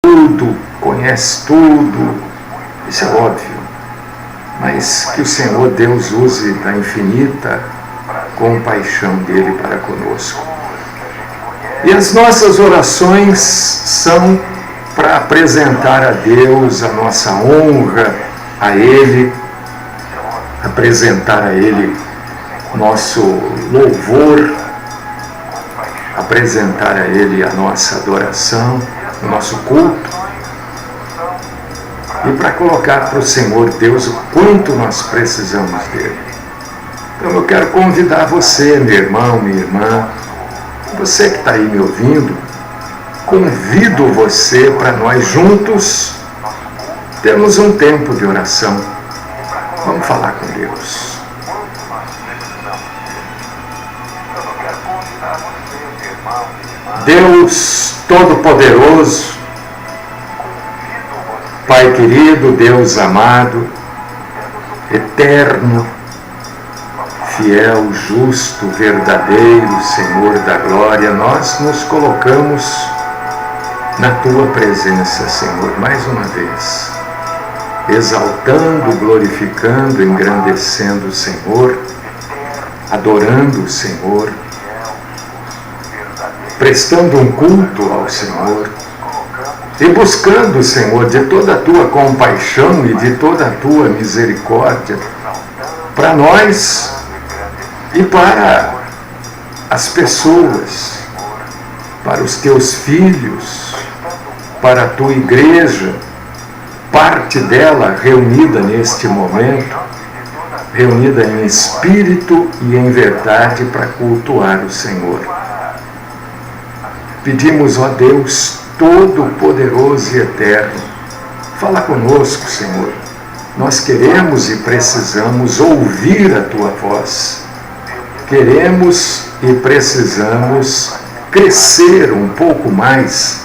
tudo, conhece tudo, isso é óbvio, mas que o Senhor Deus use da infinita compaixão dele para conosco. E as nossas orações são para apresentar a Deus a nossa honra a Ele, apresentar a Ele nosso louvor, apresentar a Ele a nossa adoração, o nosso culto, e para colocar para o Senhor Deus o quanto nós precisamos dele. Então eu quero convidar você, meu irmão, minha irmã, você que está aí me ouvindo, convido você para nós juntos termos um tempo de oração. Vamos falar com Deus. Deus Todo-Poderoso, Pai querido, Deus amado, eterno, fiel, justo, verdadeiro, Senhor da glória, nós nos colocamos na Tua presença, Senhor, mais uma vez, exaltando, glorificando, engrandecendo o Senhor, adorando o Senhor, prestando um culto ao Senhor e buscando, Senhor, de toda a Tua compaixão e de toda a Tua misericórdia para nós e para as pessoas, para os Teus filhos, para a Tua igreja, parte dela reunida neste momento, reunida em espírito e em verdade para cultuar o Senhor. Pedimos, ó Deus Todo-Poderoso e Eterno, fala conosco, Senhor. Nós queremos e precisamos ouvir a Tua voz. Queremos e precisamos crescer um pouco mais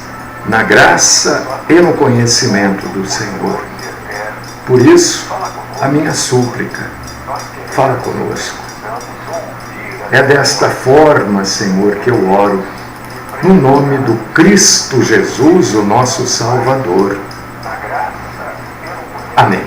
na graça e no conhecimento do Senhor. Por isso, a minha súplica, fala conosco. É desta forma, Senhor, que eu oro, no nome do Cristo Jesus, o nosso Salvador. Amém.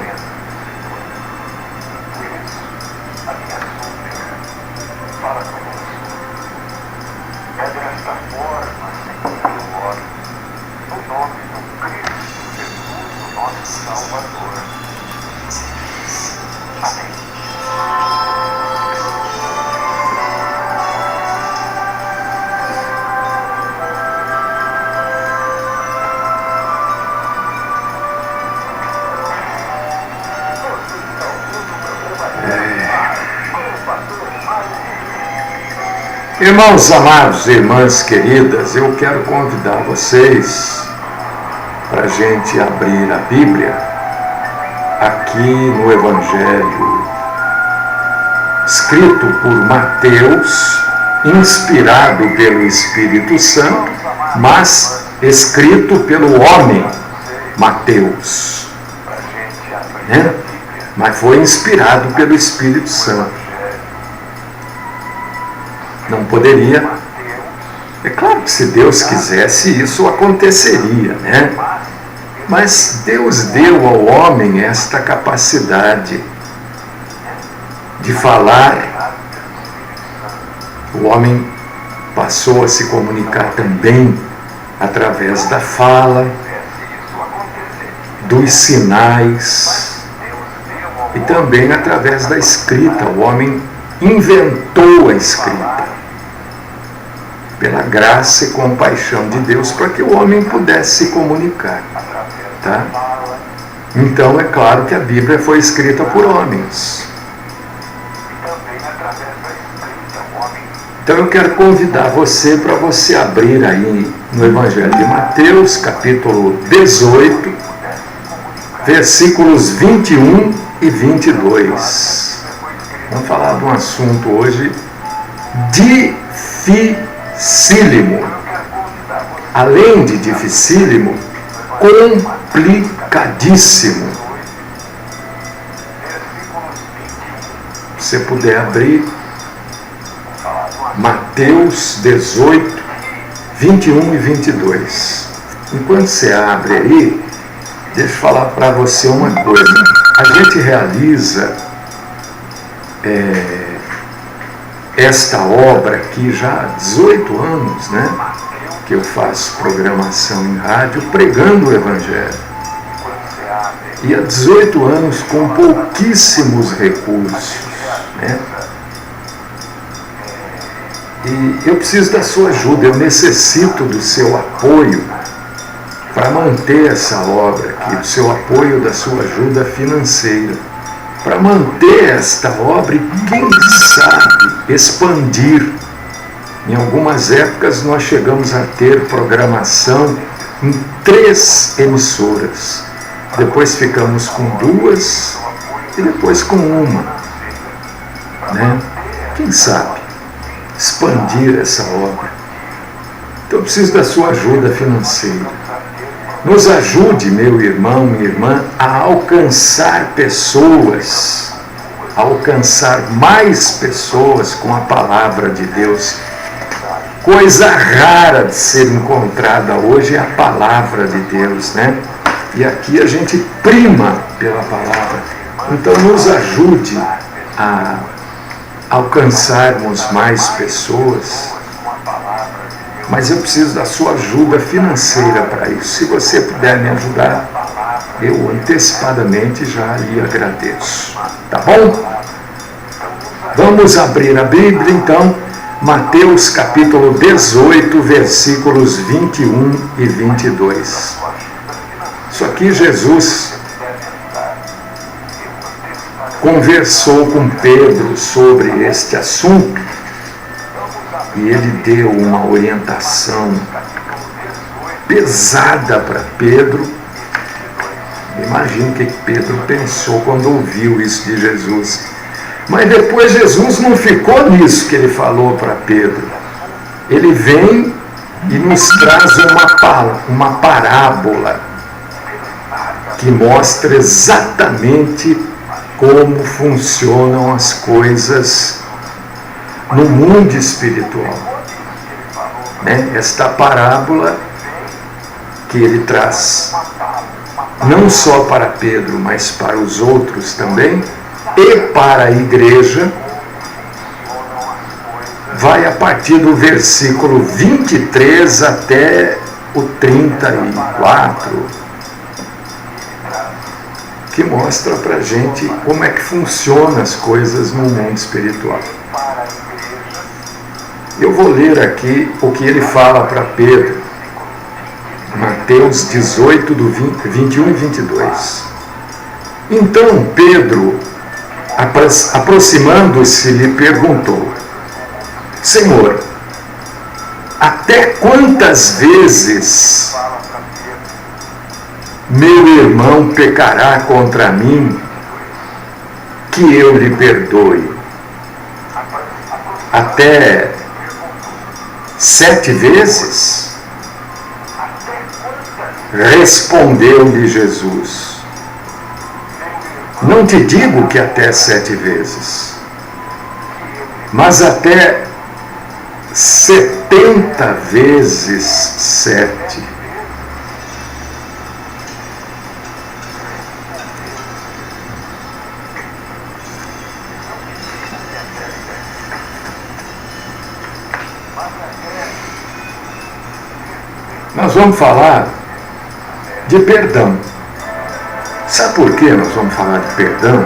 Irmãos amados e irmãs queridas, eu quero convidar vocês para a gente abrir a Bíblia aqui no Evangelho escrito por Mateus, inspirado pelo Espírito Santo, mas escrito pelo homem Mateus, né? Mas foi inspirado pelo Espírito Santo. Não poderia. É claro que se Deus quisesse, isso aconteceria, né? Mas Deus deu ao homem esta capacidade de falar. O homem passou a se comunicar também através da fala, dos sinais e também através da escrita. O homem inventou a escrita pela graça e compaixão de Deus para que o homem pudesse se comunicar, tá? Então é claro que a Bíblia foi escrita por homens. Então eu quero convidar você para você abrir aí no Evangelho de Mateus, capítulo 18, versículos 21 e 22. Vamos falar de um assunto hoje dificílimo. Além de dificílimo, complicadíssimo. Se você puder abrir Mateus 18, 21 e 22. Enquanto você abre aí, deixa eu falar para você uma coisa. A gente realiza esta obra aqui já há 18 anos, né? Que eu faço programação em rádio pregando o Evangelho. E há 18 anos com pouquíssimos recursos, né? E eu preciso da sua ajuda, eu necessito do seu apoio para manter essa obra aqui, do seu apoio, da sua ajuda financeira, para manter esta obra e, quem sabe, expandir. Em algumas épocas nós chegamos a ter programação em 3 emissoras. Depois ficamos com 2 e depois com 1. Né? Quem sabe expandir essa obra. Então eu preciso da sua ajuda financeira. Nos ajude, meu irmão, minha irmã, a alcançar pessoas, a alcançar mais pessoas com a palavra de Deus. Coisa rara de ser encontrada hoje é a palavra de Deus, né? E aqui a gente prima pela palavra. Então nos ajude a alcançarmos mais pessoas. Mas eu preciso da sua ajuda financeira para isso. Se você puder me ajudar, eu antecipadamente já lhe agradeço. Tá bom? Vamos abrir a Bíblia então, Mateus capítulo 18, versículos 21 e 22. Isso aqui Jesus conversou com Pedro sobre este assunto e ele deu uma orientação pesada para Pedro. Imagina o que Pedro pensou quando ouviu isso de Jesus. Mas depois Jesus não ficou nisso que ele falou para Pedro. Ele vem e nos traz uma parábola que mostra exatamente como funcionam as coisas no mundo espiritual. Né? Esta parábola que ele traz não só para Pedro, mas para os outros também, e para a igreja, vai a partir do versículo 23 até o 34, que mostra para a gente como é que funcionam as coisas no mundo espiritual. Eu vou ler aqui o que ele fala para Pedro, Mateus 18, do 21 e 22. Então Pedro, aproximando-se, lhe perguntou: Senhor, até quantas vezes meu irmão pecará contra mim que eu lhe perdoe? Até 7 vezes? Respondeu-lhe Jesus: Não te digo que até 7 vezes, mas até 70 vezes 7. Nós vamos falar de perdão. Sabe por que nós vamos falar de perdão?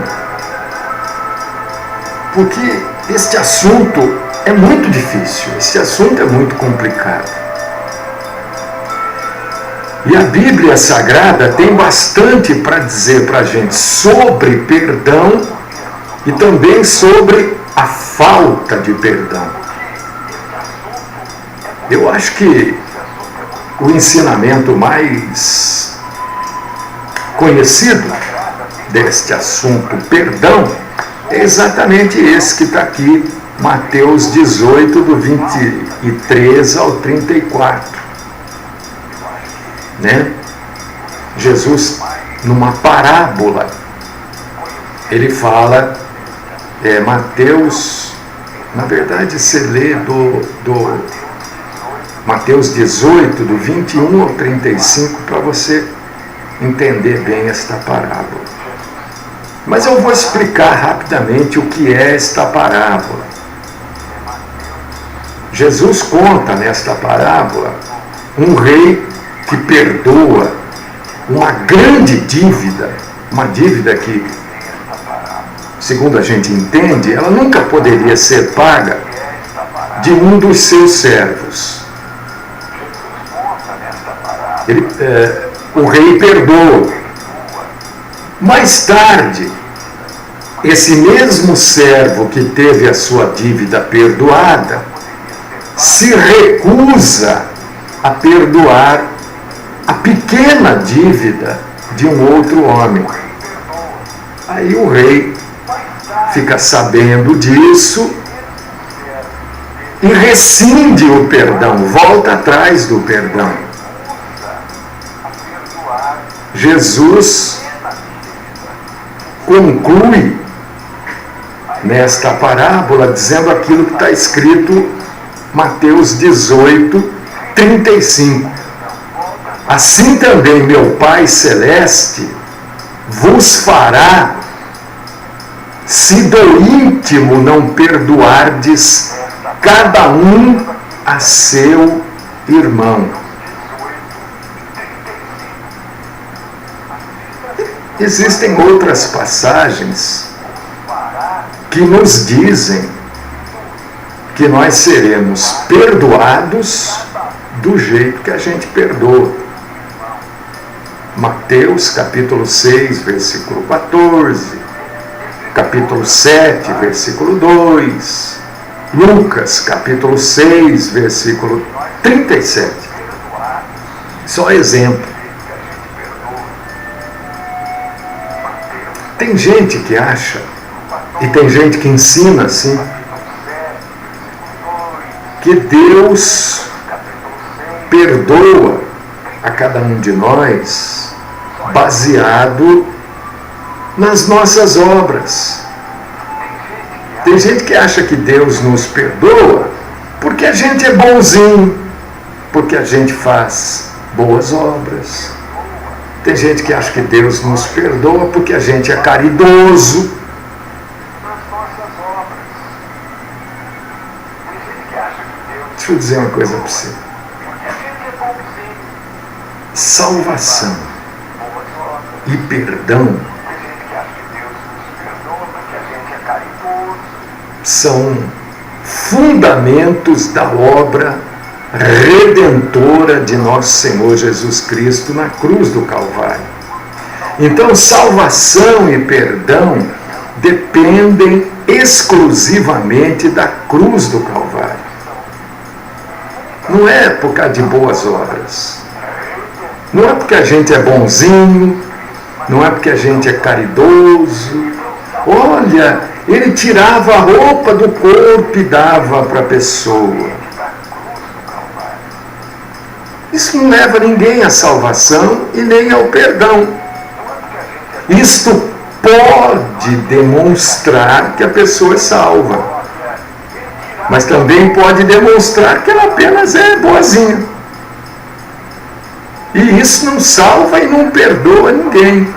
Porque este assunto é muito difícil, este assunto é muito complicado. E a Bíblia Sagrada tem bastante para dizer para a gente sobre perdão e também sobre a falta de perdão. Eu acho que o ensinamento mais conhecido deste assunto, perdão, é exatamente esse que está aqui, Mateus 18, do 23 ao 34. Né? Jesus, numa parábola, ele fala, Mateus, na verdade você lê Mateus 18, do 21 ao 35, para você entender bem esta parábola. Mas eu vou explicar rapidamente o que é esta parábola. Jesus conta nesta parábola um rei que perdoa uma grande dívida, uma dívida que, segundo a gente entende, ela nunca poderia ser paga de um dos seus servos. O rei perdoa. Mais tarde, esse mesmo servo que teve a sua dívida perdoada se recusa a perdoar a pequena dívida de um outro homem. Aí o rei fica sabendo disso e rescinde o perdão, volta atrás do perdão. Jesus conclui nesta parábola dizendo aquilo que está escrito Mateus 18, 35. Assim também meu Pai Celeste vos fará, se do íntimo não perdoardes cada um a seu irmão. Existem outras passagens que nos dizem que nós seremos perdoados do jeito que a gente perdoa. Mateus capítulo 6, versículo 14, capítulo 7, versículo 2, Lucas capítulo 6, versículo 37. Só exemplo. Tem gente que acha, e tem gente que ensina assim, que Deus perdoa a cada um de nós baseado nas nossas obras. Tem gente que acha que Deus nos perdoa porque a gente é bonzinho, porque a gente faz boas obras. Tem gente que acha que Deus nos perdoa porque a gente é caridoso. Deixa eu dizer uma coisa para você. Salvação e perdão são fundamentos da obra redentora de nosso Senhor Jesus Cristo na cruz do Calvário. Então, salvação e perdão dependem exclusivamente da cruz do Calvário. Não é por causa de boas obras. Não é porque a gente é bonzinho, não é porque a gente é caridoso. Olha, ele tirava a roupa do corpo e dava para a pessoa. Isso não leva ninguém à salvação e nem ao perdão. Isto pode demonstrar que a pessoa é salva, mas também pode demonstrar que ela apenas é boazinha. E isso não salva e não perdoa ninguém.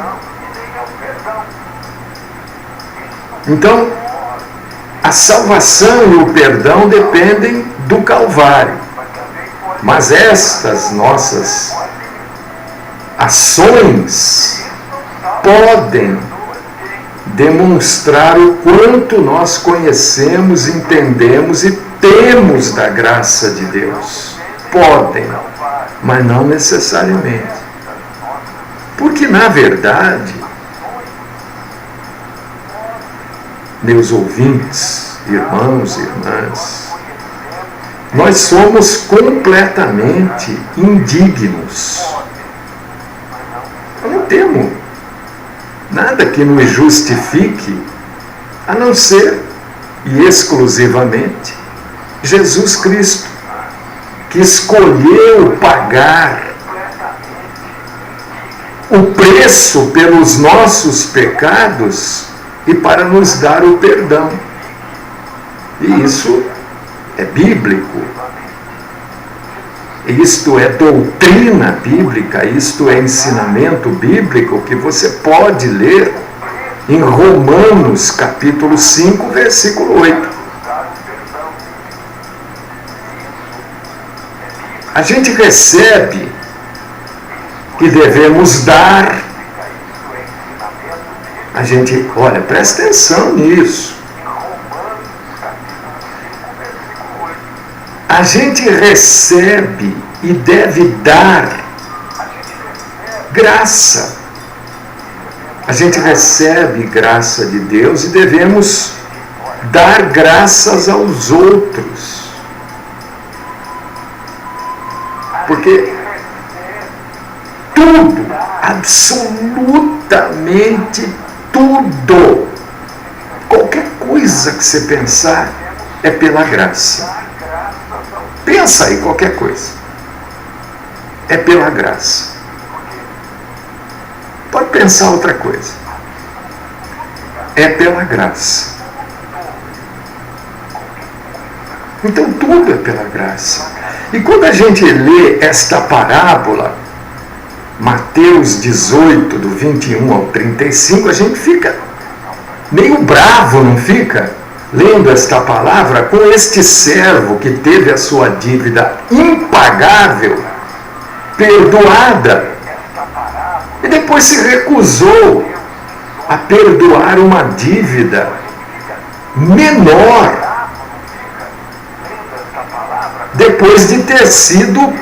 Então, a salvação e o perdão dependem do Calvário. Mas estas nossas ações podem demonstrar o quanto nós conhecemos, entendemos e temos da graça de Deus. Podem, mas não necessariamente. Porque, na verdade, meus ouvintes, irmãos e irmãs, nós somos completamente indignos. Nós não temos nada que nos justifique, a não ser e exclusivamente Jesus Cristo, que escolheu pagar o preço pelos nossos pecados e para nos dar o perdão. E isso é bíblico. isto é doutrina bíblica, isto é ensinamento bíblico que você pode ler em Romanos capítulo 5, versículo 8. A gente recebe que devemos dar. A gente, olha, presta atenção nisso. A gente recebe e deve dar graça. A gente recebe graça de Deus e devemos dar graças aos outros. Porque tudo, absolutamente tudo, qualquer coisa que você pensar é pela graça. Pensa aí qualquer coisa. É pela graça. Pode pensar outra coisa. É pela graça. Então tudo é pela graça. E quando a gente lê esta parábola, Mateus 18, do 21 ao 35, a gente fica meio bravo, não fica? Lendo esta palavra, com este servo que teve a sua dívida impagável perdoada e depois se recusou a perdoar uma dívida menor depois de ter sido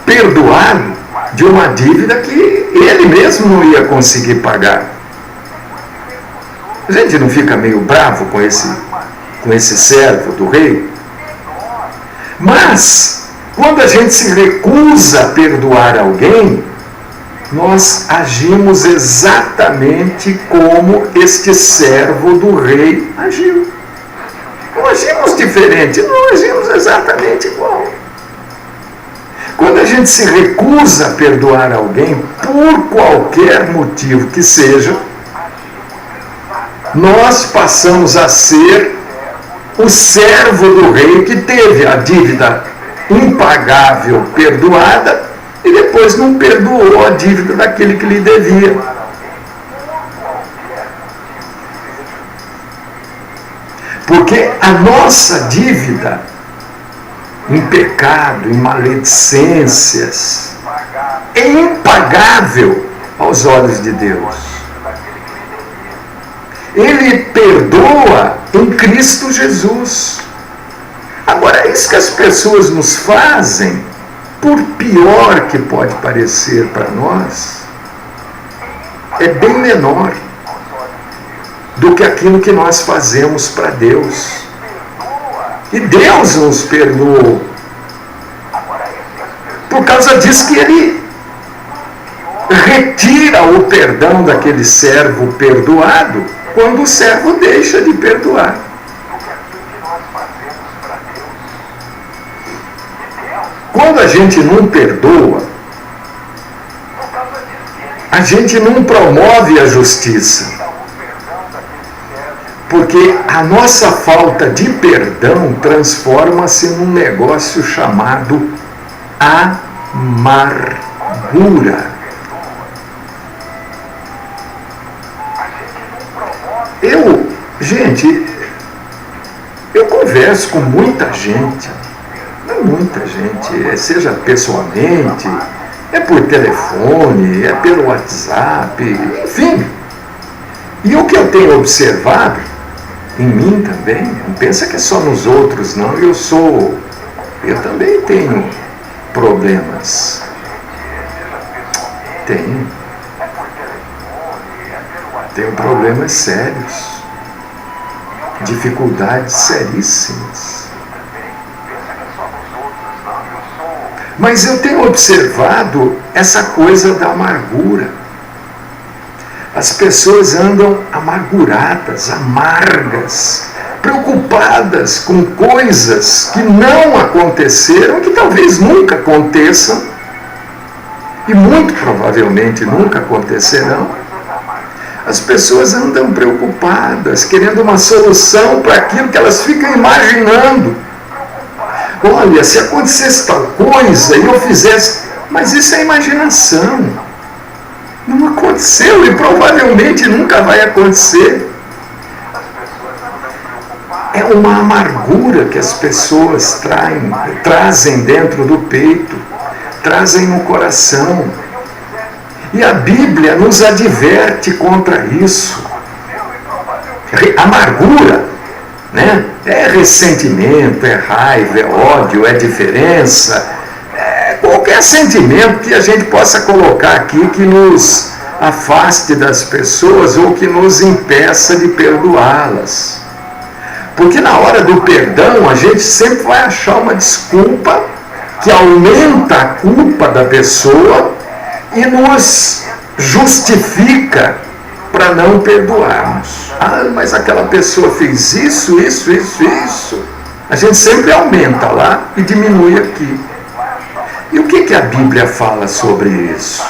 perdoado de uma dívida que ele mesmo não ia conseguir pagar. A gente não fica meio bravo com esse servo do rei? Mas, quando a gente se recusa a perdoar alguém, nós agimos exatamente como este servo do rei agiu. Não agimos diferente, não agimos exatamente igual. Quando a gente se recusa a perdoar alguém, por qualquer motivo que seja, nós passamos a ser o servo do rei que teve a dívida impagável perdoada e depois não perdoou a dívida daquele que lhe devia. Porque a nossa dívida em pecado, em maledicências, é impagável aos olhos de Deus. Ele perdoa em Cristo Jesus. Agora, isso que as pessoas nos fazem, por pior que pode parecer para nós, é bem menor do que aquilo que nós fazemos para Deus. E Deus nos perdoou. Por causa disso que Ele retira o perdão daquele servo perdoado quando o servo deixa de perdoar. Quando a gente não perdoa, a gente não promove a justiça. Porque a nossa falta de perdão transforma-se num negócio chamado amargura. Eu converso com muita gente, seja pessoalmente, é por telefone, é pelo WhatsApp, enfim. E o que eu tenho observado em mim também, não pensa que é só nos outros, não, eu também tenho problemas. Tenho problemas sérios, dificuldades seríssimas. Mas eu tenho observado essa coisa da amargura. As pessoas andam amarguradas, amargas, preocupadas com coisas que não aconteceram, que talvez nunca aconteçam, e muito provavelmente nunca acontecerão. As pessoas andam preocupadas, querendo uma solução para aquilo que elas ficam imaginando. olha, se acontecesse tal coisa e eu fizesse, mas isso é imaginação. Não aconteceu e provavelmente nunca vai acontecer. É uma amargura que as pessoas trazem dentro do peito, trazem no coração. E a Bíblia nos adverte contra isso. Amargura, né? É ressentimento, é raiva, é ódio, é diferença, é qualquer sentimento que a gente possa colocar aqui que nos afaste das pessoas ou que nos impeça de perdoá-las. Porque na hora do perdão a gente sempre vai achar uma desculpa que aumenta a culpa da pessoa e nos justifica para não perdoarmos. Ah, mas aquela pessoa fez isso. A gente sempre aumenta lá e diminui aqui. E o que a Bíblia fala sobre isso?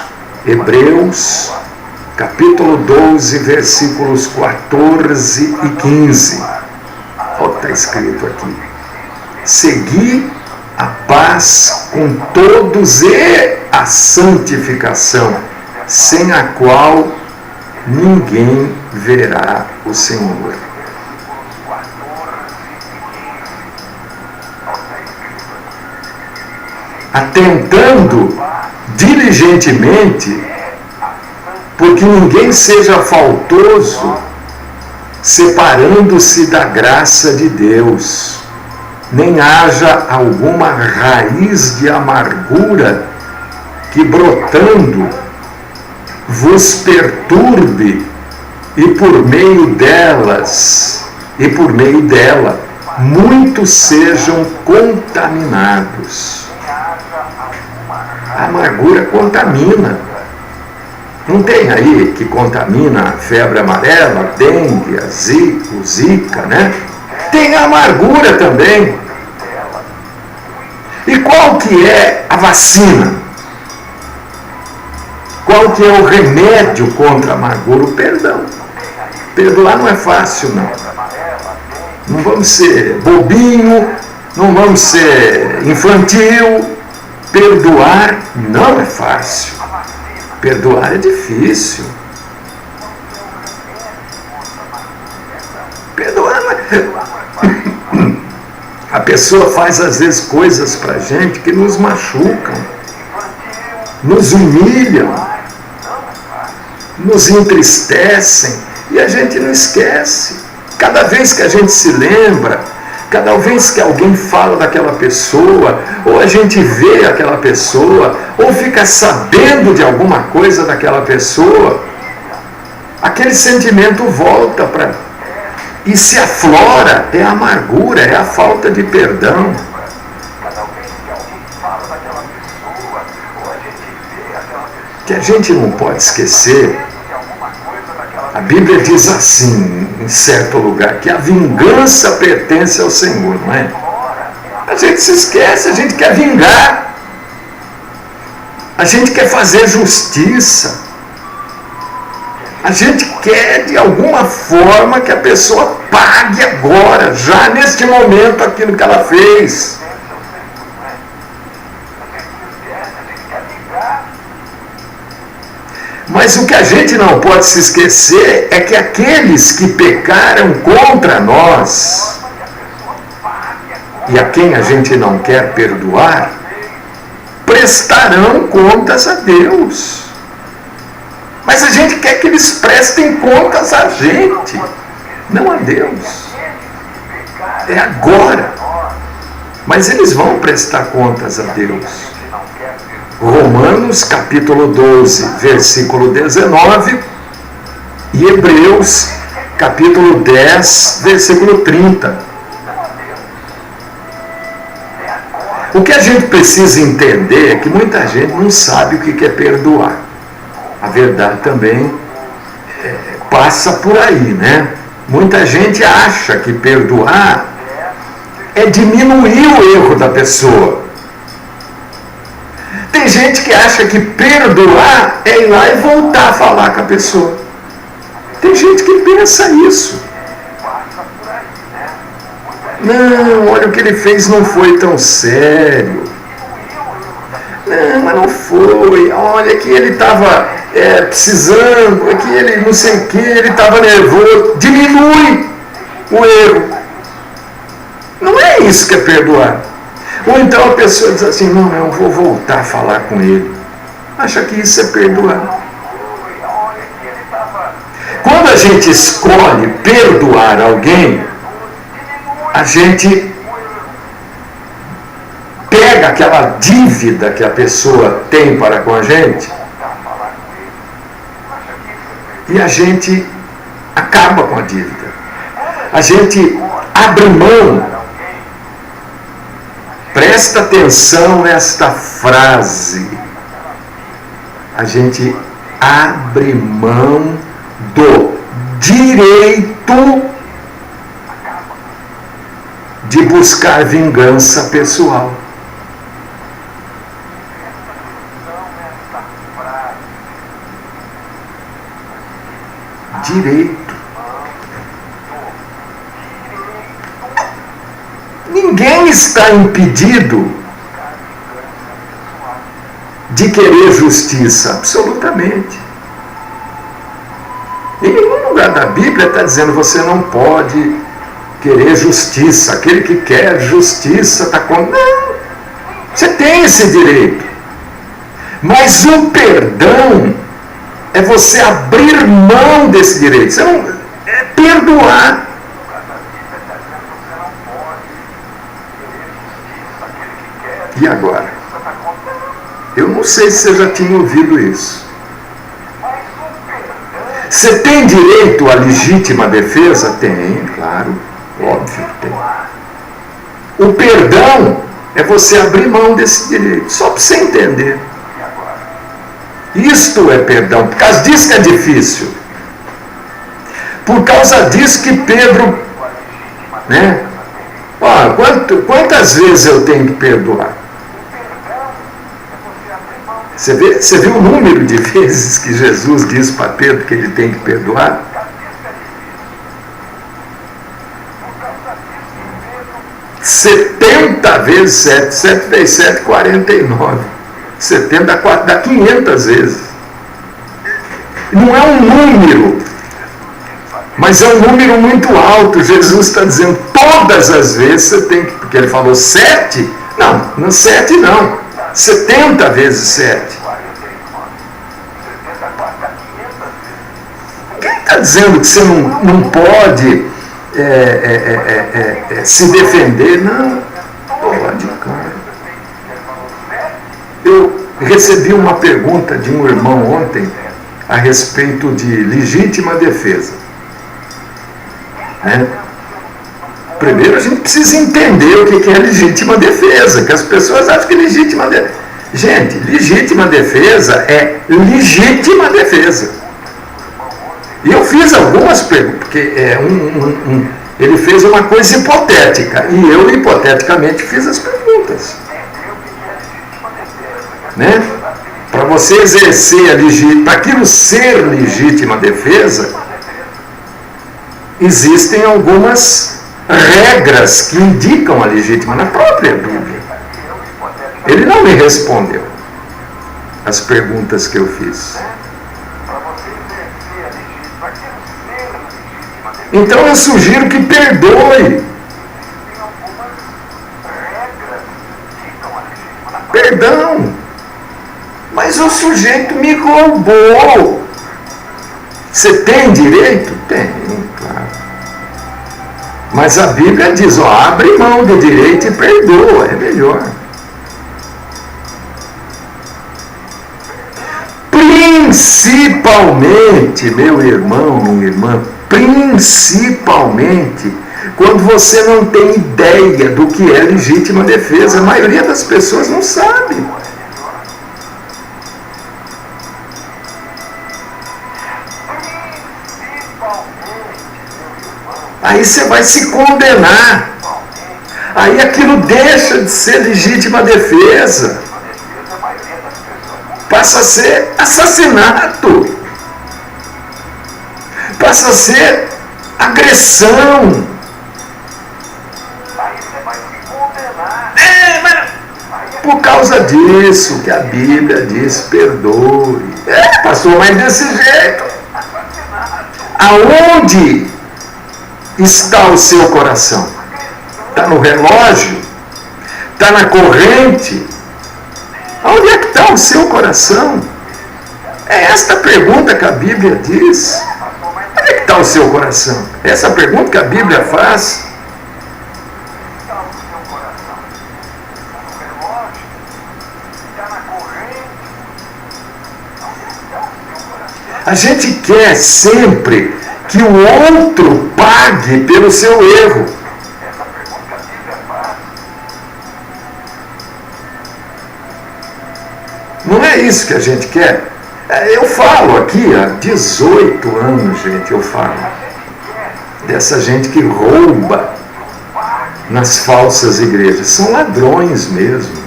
Hebreus, capítulo 12, versículos 14 e 15. Olha o que está escrito aqui. Segui a paz com todos e a santificação, sem a qual ninguém verá o Senhor. Atentando diligentemente, porque ninguém seja faltoso, separando-se da graça de Deus, nem haja alguma raiz de amargura que brotando vos perturbe e por meio dela muitos sejam contaminados. A amargura contamina. Não tem aí que contamina a febre amarela, a dengue, a zika, né? Tem a amargura também. E qual que é a vacina? Qual que é o remédio contra a amargura? O perdão. Perdoar não é fácil, não. Não vamos ser bobinho, não vamos ser infantil. Perdoar não é fácil. Perdoar é difícil. Perdoar não é... A pessoa faz às vezes coisas pra gente que nos machucam, nos humilham, nos entristecem e a gente não esquece. Cada vez que a gente se lembra, cada vez que alguém fala daquela pessoa, ou a gente vê aquela pessoa, ou fica sabendo de alguma coisa daquela pessoa, aquele sentimento volta e se aflora, é a amargura, é a falta de perdão. Que a gente não pode esquecer, a Bíblia diz assim, em certo lugar, que a vingança pertence ao Senhor, não é? A gente se esquece, a gente quer vingar, a gente quer fazer justiça, a gente quer de alguma forma que a pessoa pague agora, já neste momento, aquilo que ela fez. Mas o que a gente não pode se esquecer é que aqueles que pecaram contra nós e a quem a gente não quer perdoar, prestarão contas a Deus. Mas a gente quer que eles prestem contas a gente, não a Deus. É agora. Mas eles vão prestar contas a Deus. Romanos capítulo 12, versículo 19 e Hebreus capítulo 10, versículo 30. O que a gente precisa entender é que muita gente não sabe o que é perdoar. A verdade também passa por aí, né? Muita gente acha que perdoar é diminuir o erro da pessoa. Tem gente que acha que perdoar é ir lá e voltar a falar com a pessoa. Tem gente que pensa isso. Não, olha, o que ele fez não foi tão sério. Não, mas não foi. Olha que ele estava precisando, é que ele não sei o que, ele estava nervoso. Diminui o erro. Não é isso que é perdoar. Ou então a pessoa diz assim, não, eu vou voltar a falar com ele. Acha que isso é perdoar. Quando a gente escolhe perdoar alguém, a gente pega aquela dívida que a pessoa tem para com a gente e a gente acaba com a dívida. A gente abre mão. Presta atenção nesta frase. A gente abre mão do direito de buscar vingança pessoal. Direito. Ninguém está impedido de querer justiça, absolutamente. Em nenhum lugar da Bíblia está dizendo você não pode querer justiça. Aquele que quer justiça está com... Não, você tem esse direito. Mas o perdão é você abrir mão desse direito. Você não... É perdoar. E agora? Eu não sei se você já tinha ouvido isso. Você tem direito à legítima defesa? Tem, claro. Óbvio que tem. O perdão é você abrir mão desse direito. Só para você entender. Isto é perdão. Por causa disso que é difícil. Por causa disso que Pedro... Né? Quantas vezes eu tenho que perdoar? Você viu o número de vezes que Jesus disse para Pedro que ele tem que perdoar? 70 vezes 7. 7 vezes 7, 49. 70 dá 500 vezes. Não é um número, mas é um número muito alto. Jesus está dizendo todas as vezes você tem que... Porque ele falou 7? Não 7 não. 70 vezes 7. Quem está dizendo que você não pode se defender? Não, pode, cara. Eu recebi uma pergunta de um irmão ontem a respeito de legítima defesa. Né? Primeiro a gente precisa entender o que é legítima defesa, que as pessoas acham que legítima defesa... Gente, legítima defesa é legítima defesa. E eu fiz algumas perguntas, porque ele fez uma coisa hipotética, e eu hipoteticamente fiz as perguntas. Né? Para você exercer a legítima... Para aquilo ser legítima defesa, existem algumas regras que indicam a legítima na própria Bíblia. Ele não me respondeu as perguntas que eu fiz. Então eu sugiro que perdoe. Perdão. Mas o sujeito me roubou. Você tem direito? Tem, claro. Mas a Bíblia diz, abre mão do direito e perdoa, é melhor. Principalmente, meu irmão, minha irmã, principalmente quando você não tem ideia do que é legítima defesa. A maioria das pessoas não sabe. Aí você vai se condenar. Aí aquilo deixa de ser legítima defesa. Passa a ser assassinato. Passa a ser agressão. causa disso que a Bíblia diz, perdoe. Pastor, mas desse jeito. Aonde está o seu coração? Está no relógio? Está na corrente? Onde é que está o seu coração? É esta pergunta que a Bíblia diz. Onde é que está o seu coração? Essa pergunta que a Bíblia faz. A gente quer sempre que o outro pague pelo seu erro. Não é isso que a gente quer? Eu falo aqui há 18 anos, gente, eu falo dessa gente que rouba nas falsas igrejas. São ladrões mesmo,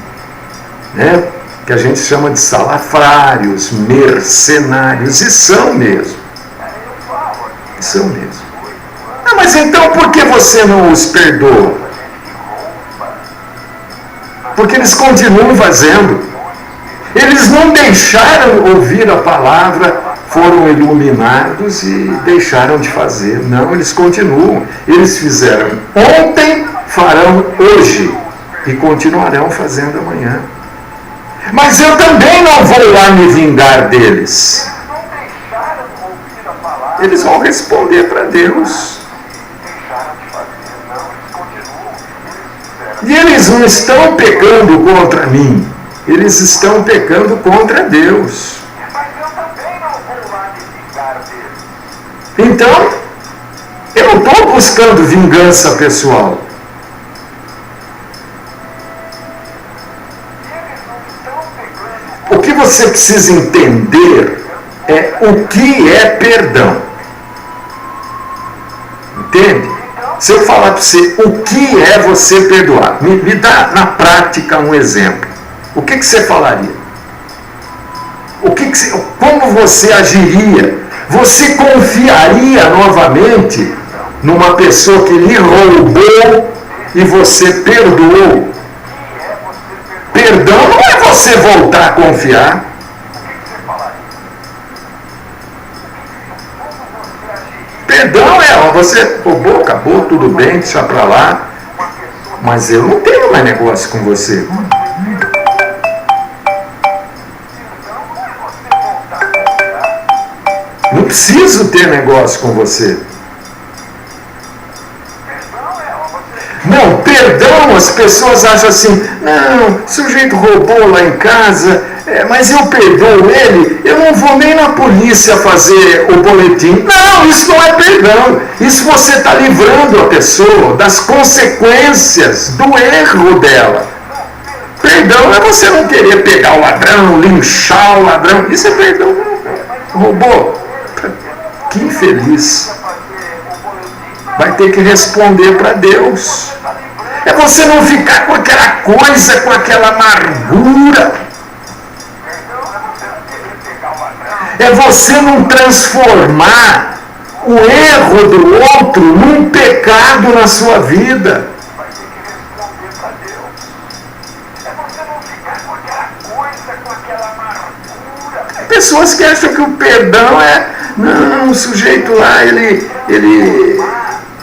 né? Que a gente chama de salafrários, mercenários, e são mesmo. São mesmo. Mas então por que você não os perdoa? Porque eles continuam fazendo. Eles não deixaram ouvir a palavra, foram iluminados e deixaram de fazer. Não, eles continuam. Eles fizeram ontem, farão hoje e continuarão fazendo amanhã. Mas eu também não vou lá me vingar deles. Eles vão responder para Deus. E eles não estão pecando contra mim. Eles estão pecando contra Deus. Então, eu não estou buscando vingança pessoal. O que você precisa entender é o que é perdão. Entende? Se eu falar para você o que é você perdoar, me dá na prática um exemplo. O que você falaria? Como você agiria? Você confiaria novamente numa pessoa que lhe roubou e você perdoou? Perdão não é você voltar a confiar. Perdão é, você roubou, acabou, tudo bem, deixa pra lá. Mas eu não tenho mais negócio com você. Não preciso ter negócio com você. Não, perdão, as pessoas acham assim, não, o sujeito roubou lá em casa, mas eu perdoo ele, eu não vou nem na polícia fazer o boletim. Não, isso não é perdão. Isso você está livrando a pessoa das consequências do erro dela. Perdão é você não querer pegar o ladrão, linchar o ladrão. Isso é perdão. Roubou. Que infeliz. Vai ter que responder para Deus. É você não ficar com aquela coisa, com aquela amargura. É você não transformar o erro do outro num pecado na sua vida. Pessoas que acham que o perdão é... Não, o sujeito lá, ele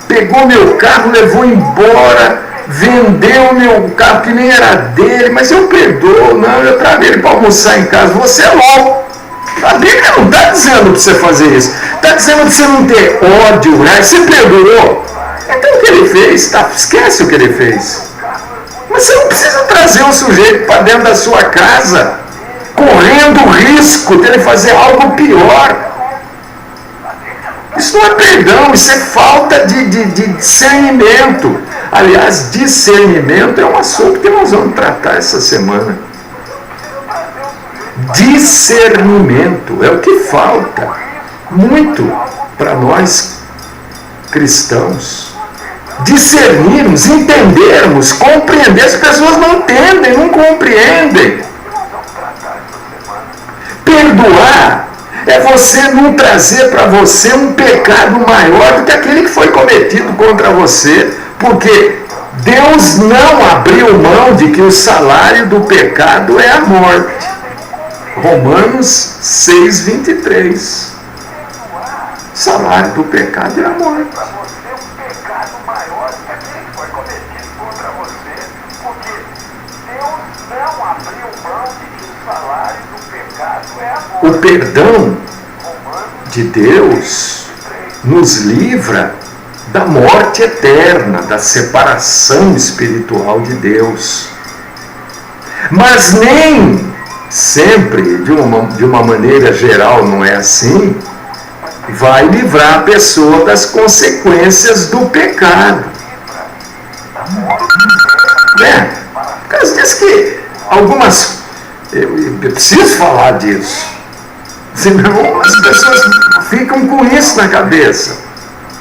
pegou meu carro, levou embora, vendeu meu carro que nem era dele, mas eu perdoo, não, eu trago ele para almoçar em casa. Você é louco. A Bíblia não está dizendo para você fazer isso. Está dizendo para você não ter ódio, né? Você perdoou. Então o que ele fez? Tá, esquece o que ele fez. Mas você não precisa trazer o sujeito para dentro da sua casa, correndo o risco dele fazer algo pior. Isso não é perdão, isso é falta de discernimento. Aliás, discernimento é um assunto que nós vamos tratar essa semana. Discernimento é o que falta muito para nós cristãos. Discernirmos, entendermos, compreender. As pessoas não entendem, não compreendem. Perdoar é você não trazer para você um pecado maior do que aquele que foi cometido contra você. Porque Deus não abriu mão de que o salário do pecado é a morte. Romanos 6:23. O salário do pecado é a morte. O perdão de Deus nos livra da morte eterna, da separação espiritual de Deus. Mas nem sempre, de uma maneira geral, não é assim, vai livrar a pessoa das consequências do pecado. Por causa disso que algumas... Eu preciso falar disso. Senão as pessoas ficam com isso na cabeça.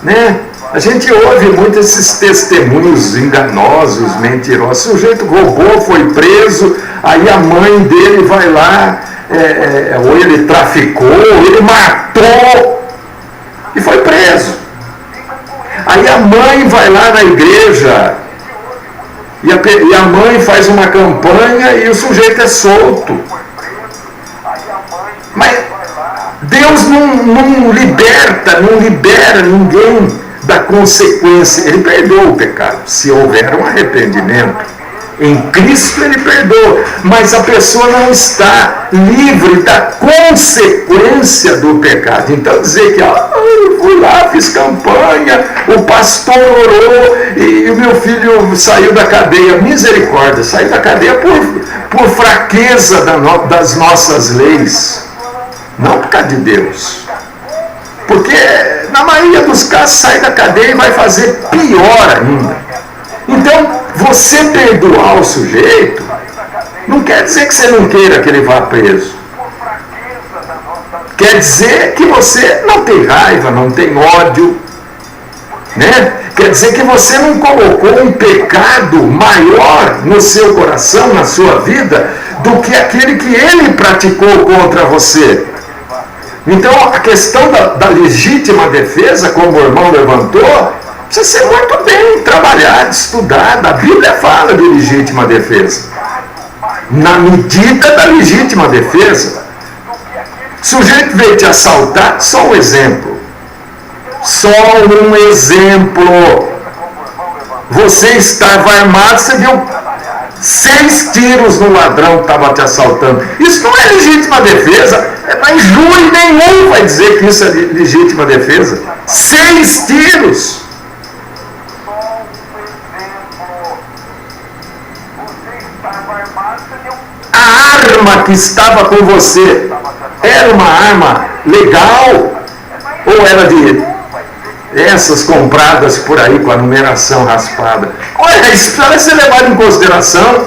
Né? A gente ouve muito esses testemunhos enganosos, mentirosos. O sujeito roubou, foi preso, aí a mãe dele vai lá, ou ele traficou, ou ele matou e foi preso. Aí a mãe vai lá na igreja e a mãe faz uma campanha e o sujeito é solto. Mas Deus não libera ninguém da consequência. Ele perdoa o pecado, se houver um arrependimento. Em Cristo ele perdoa, mas a pessoa não está livre da consequência do pecado. Então dizer que eu fui lá, fiz campanha, o pastor orou e o meu filho saiu da cadeia, misericórdia, saiu da cadeia por fraqueza das nossas leis, não por causa de Deus. Porque na maioria dos casos sai da cadeia e vai fazer pior ainda. Então, você perdoar o sujeito não quer dizer que você não queira que ele vá preso. Quer dizer que você não tem raiva, não tem ódio, né? Quer dizer que você não colocou um pecado maior no seu coração, na sua vida, do que aquele que ele praticou contra você. Então, a questão da legítima defesa, como o irmão levantou, precisa ser muito bem trabalhado, estudado. A Bíblia fala de legítima defesa. Na medida da legítima defesa. O sujeito veio te assaltar, só um exemplo. Só um exemplo. Você estava armado, você deu 6 tiros no ladrão que estava te assaltando. Isso não é legítima defesa. Mas júri nenhum vai dizer que isso é legítima defesa. 6 tiros. A arma que estava com você era uma arma legal ou era de essas compradas por aí com a numeração raspada? Olha, isso precisa ser levado em consideração,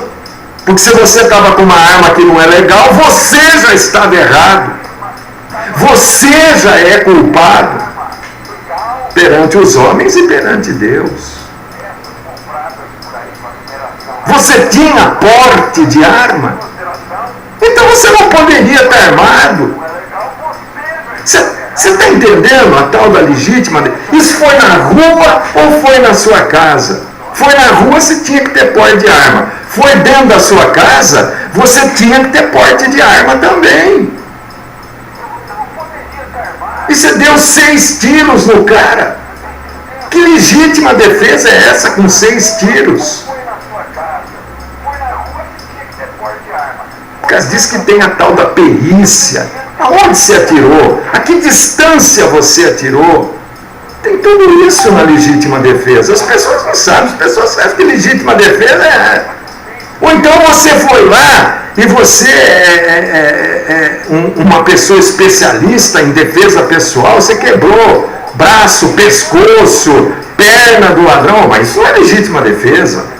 porque se você estava com uma arma que não é legal, você já estava errado, você já é culpado perante os homens e perante Deus. Você tinha porte de arma, então você não poderia estar armado. Você está entendendo a tal da legítima? Isso foi na rua ou foi na sua casa? Foi na rua, você tinha que ter porte de arma. Foi dentro da sua casa, você tinha que ter porte de arma também. E você deu 6 tiros no cara. Que legítima defesa é essa com 6 tiros? Por causa disso que tem a tal da perícia. Aonde você atirou? A que distância você atirou? Tem tudo isso na legítima defesa. As pessoas não sabem, as pessoas acham que legítima defesa é... Ou então você foi lá e você é uma pessoa especialista em defesa pessoal, você quebrou braço, pescoço, perna do ladrão, mas isso não é legítima defesa.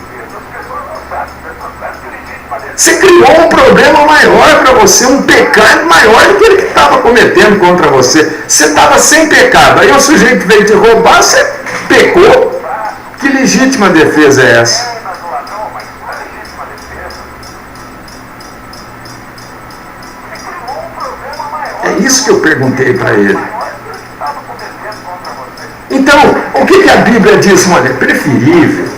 Você criou um problema maior para você, um pecado maior do que ele que estava cometendo contra você. Você estava sem pecado, aí o sujeito veio te roubar, você pecou. Que legítima defesa é essa? É isso que eu perguntei para ele. Então, o que a Bíblia diz? Olha, é preferível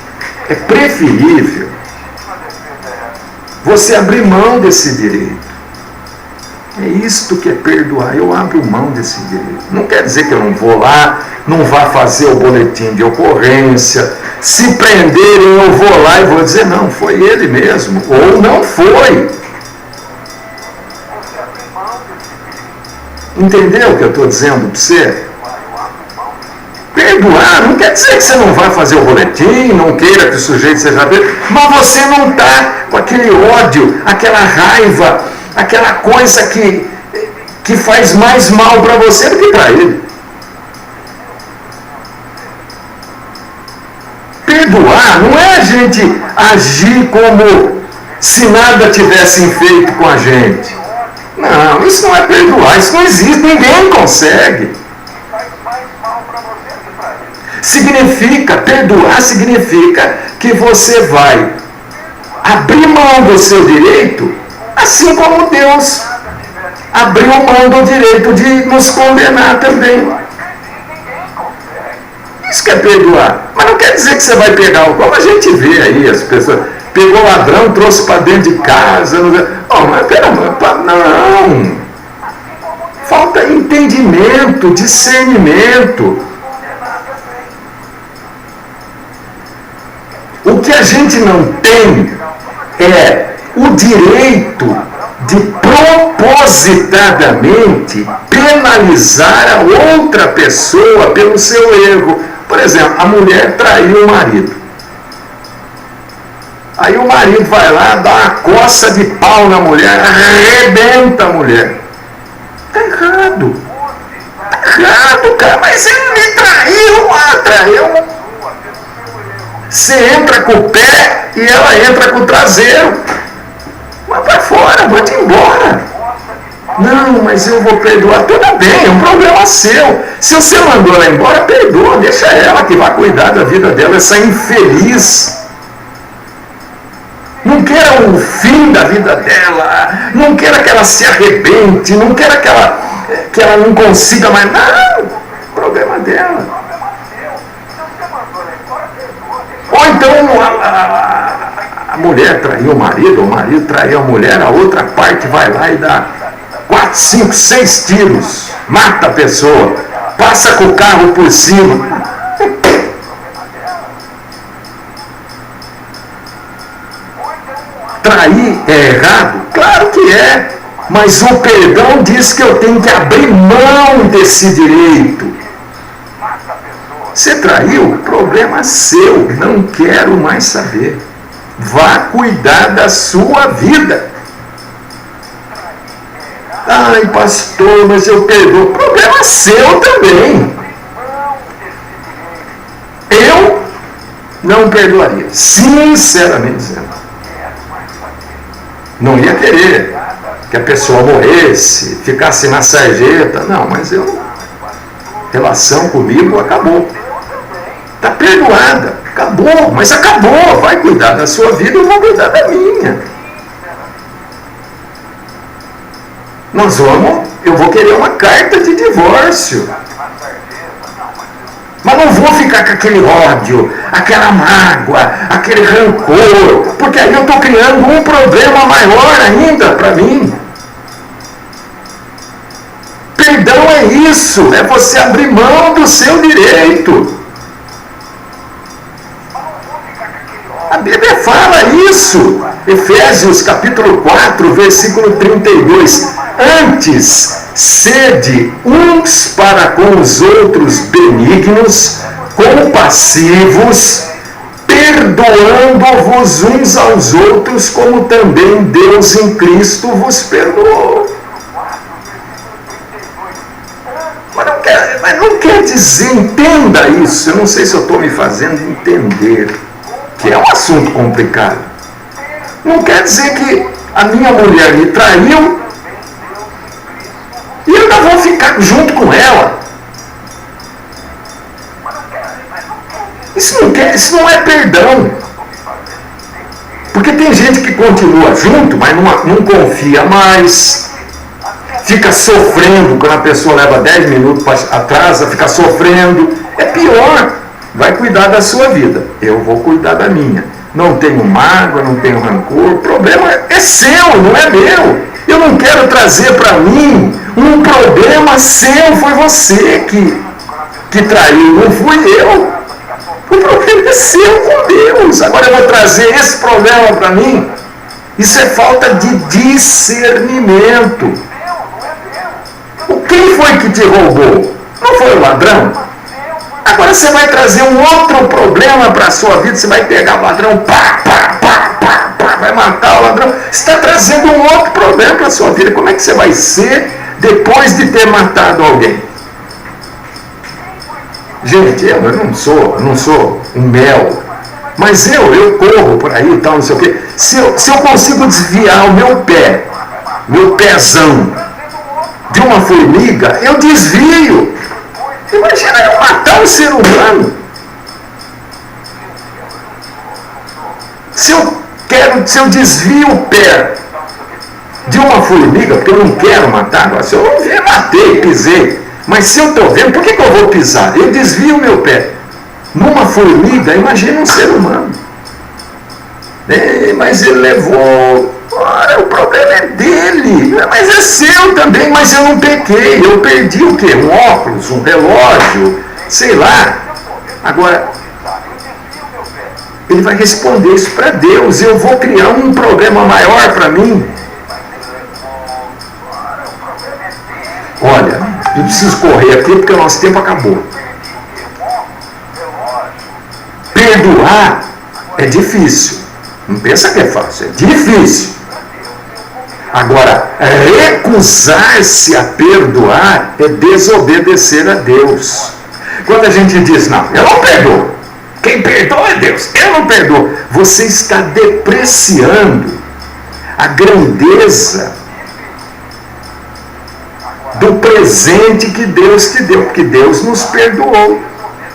É preferível você abrir mão desse direito. É isto que é perdoar. Eu abro mão desse direito. Não quer dizer que eu não vou lá, não vá fazer o boletim de ocorrência. Se prenderem, eu vou lá e vou dizer, não, foi ele mesmo. Ou não foi. Entendeu o que eu estou dizendo para você? Perdoar não quer dizer que você não vai fazer o boletim, não queira que o sujeito seja preso, mas você não está com aquele ódio, aquela raiva, aquela coisa que faz mais mal para você do que para ele. Perdoar não é a gente agir como se nada tivessem feito com a gente. Não, isso não é perdoar, isso não existe, ninguém consegue. Perdoar significa que você vai abrir mão do seu direito, assim como Deus abriu mão do direito de nos condenar também. Isso que é perdoar. Mas não quer dizer que você vai pegar, como a gente vê aí, as pessoas, pegou o ladrão, trouxe para dentro de casa, não. Falta entendimento, discernimento. O que a gente não tem é o direito de propositadamente penalizar a outra pessoa pelo seu erro. Por exemplo, a mulher traiu o marido. Aí o marido vai lá, dá uma coça de pau na mulher, arrebenta a mulher. Está errado. Está errado, cara. Mas ele me traiu. Você entra com o pé e ela entra com o traseiro. Vai para fora, vai-te embora. Não, mas eu vou perdoar. Tudo bem, é um problema seu. Se você mandou ela embora, perdoa. Deixa ela que vai cuidar da vida dela, essa infeliz. Não queira o fim da vida dela. Não queira que ela se arrebente. Não queira que ela não consiga mais. Não, problema dela. Ou então a mulher traiu o marido traiu a mulher, a outra parte vai lá e dá 4, 5, 6 tiros, mata a pessoa, passa com o carro por cima. Trair é errado? Claro que é, mas o perdão diz que eu tenho que abrir mão desse direito. Você traiu? Problema seu, não quero mais saber. Vá cuidar da sua vida. Ai, pastor, mas eu perdoo. Problema seu também. Eu não perdoaria, sinceramente dizendo. Não ia querer que a pessoa morresse, ficasse na sarjeta. Não, mas relação comigo acabou. Está perdoada, acabou, mas acabou, vai cuidar da sua vida, eu vou cuidar da minha. Eu vou querer uma carta de divórcio. Mas não vou ficar com aquele ódio, aquela mágoa, aquele rancor, porque aí eu estou criando um problema maior ainda para mim. Perdão é isso, é você abrir mão do seu direito. A Bíblia fala isso. Efésios capítulo 4, versículo 32. Antes, sede uns para com os outros benignos, compassivos, perdoando-vos uns aos outros, como também Deus em Cristo vos perdoou. Mas não quer dizer, entenda isso. Eu não sei se eu estou me fazendo entender, que é um assunto complicado. Não quer dizer que a minha mulher me traiu e eu ainda vou ficar junto com ela. Isso não é perdão. Porque tem gente que continua junto, mas não confia mais, fica sofrendo quando a pessoa leva 10 minutos atrasa, fica sofrendo. É pior. vai cuidar da sua vida, eu vou cuidar da minha. Não tenho mágoa, não tenho rancor, o problema é seu, não é meu. Eu não quero trazer para mim um problema seu, foi você que traiu, não fui eu. O problema é seu com Deus. Agora eu vou trazer esse problema para mim. Isso é falta de discernimento. Quem foi que te roubou? Não foi o ladrão? Agora você vai trazer um outro problema para a sua vida. Você vai pegar o ladrão, vai matar o ladrão. Você está trazendo um outro problema para a sua vida. Como é que você vai ser depois de ter matado alguém? Gente, eu não sou um mel, mas eu corro por aí e tal, não sei o quê. Se eu consigo desviar o meu pezão de uma formiga, eu desvio. Imagina eu matar um ser humano. Se eu desvio o pé de uma formiga, porque eu não quero matar, se eu não vi, matei, pisei. Mas se eu estou vendo, por que eu vou pisar? Eu desvio o meu pé. Numa formiga, imagina um ser humano. Mas ele levou. Ora, o problema é dele. Mas é seu também, mas eu não pequei. Eu perdi o quê? Um óculos, um relógio, sei lá. Agora, ele vai responder isso para Deus. Eu vou criar um problema maior para mim. Olha, eu preciso correr aqui porque o nosso tempo acabou. Perdoar é difícil. Não pensa que é fácil, é difícil. Agora, recusar-se a perdoar é desobedecer a Deus. Quando a gente diz, não, eu não perdoo. Quem perdoa é Deus, eu não perdoo. Você está depreciando a grandeza do presente que Deus te deu, porque Deus nos perdoou.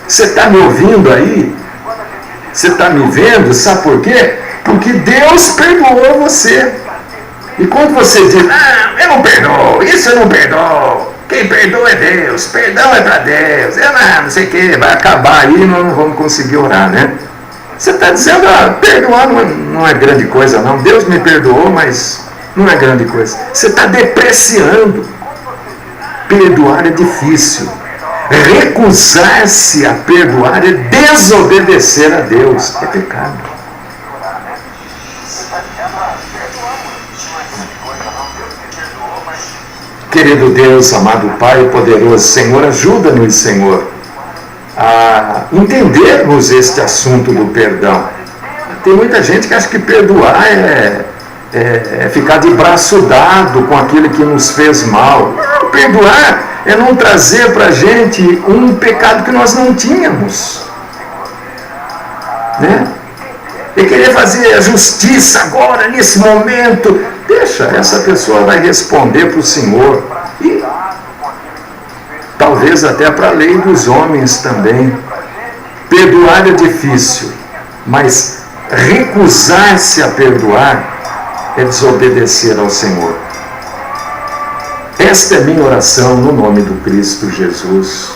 Você está me ouvindo aí? Você está me vendo? Sabe por quê? Porque Deus perdoou você. E quando você diz, não, eu não perdoo, isso eu não perdoo, quem perdoa é Deus, perdão é para Deus, eu não sei o que, vai acabar aí e nós não vamos conseguir orar, né? Você está dizendo, perdoar não é grande coisa não, Deus me perdoou, mas não é grande coisa. Você está depreciando. Perdoar é difícil. Recusar-se a perdoar é desobedecer a Deus. É pecado. Querido Deus, amado Pai, poderoso Senhor, ajuda-nos, Senhor, a entendermos este assunto do perdão. Tem muita gente que acha que perdoar é ficar de braço dado com aquele que nos fez mal. Não, perdoar é não trazer para a gente um pecado que nós não tínhamos. Né? E querer fazer a justiça agora, nesse momento. Deixa, essa pessoa vai responder para o Senhor. E talvez até para a lei dos homens também. Perdoar é difícil, mas recusar-se a perdoar é desobedecer ao Senhor. Esta é minha oração no nome do Cristo Jesus.